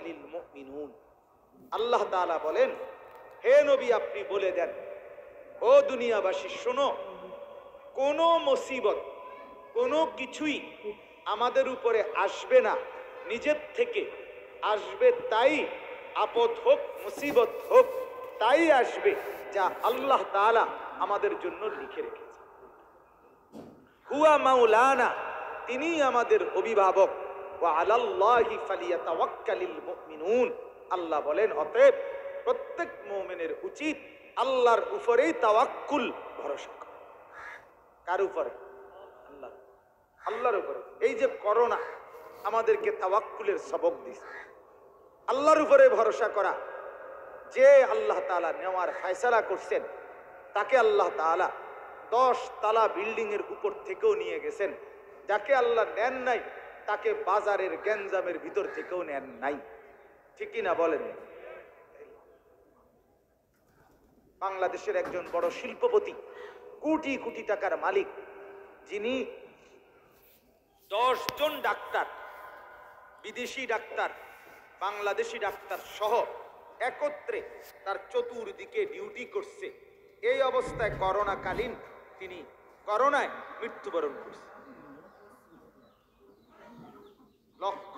লিল মুমিনুন। আল্লাহ তাআলা বলেন, হে নবী আপনি বলে দেন, ও দুনিয়াবাসী শোনো, কোন মুসিবত কোনো কিছুই আমাদের উপরে আসবে না নিজের থেকে, আসবে তাই, আপদ হোক মুসিবত হোক তাই আসবে যা আল্লাহ তাআলা আমাদের জন্য লিখে রেখেছে। হুয়া মাওলানা, তিনি আমাদের অভিভাবক। ওয়া আলাল্লাহি ফালিয়াতাওয়াক্কালিল মুমিনুন। আল্লাহ বলেন, অতএব প্রত্যেক মুমিনের উচিত আল্লাহর উপরেই তাওয়াক্কুল, ভরসা করা। কার উপরে? আল্লাহ, আল্লাহর উপরে। এই যে করোনা আমাদেরকে তাওয়াক্কুলের সবক দিছে, আল্লাহর উপরে ভরসা করা। যে আল্লাহ তাআলা নেওয়ার ফয়সালা করছেন তাকে আল্লাহ তাআলা 10 তালা বিল্ডিং এর উপর থেকেও নিয়ে গেছেন। যাকে আল্লাহ নেন নাই তাকে বাজারের গ্যাঞ্জামের ভিতর থেকেও নেন নাই। ঠিকই না বলেন? বাংলাদেশের একজন বড় শিল্পপতি, কোটি কোটি টাকার মালিক, যিনি 10 জন ডাক্তার, বিদেশি ডাক্তার, বাংলাদেশি ডাক্তার সহ একত্রে তার চতুর্দিকে ডিউটি করছে। এই অবস্থায় করোনাকালীন তিনি করোনায় মৃত্যুবরণ করছেন। লক্ষ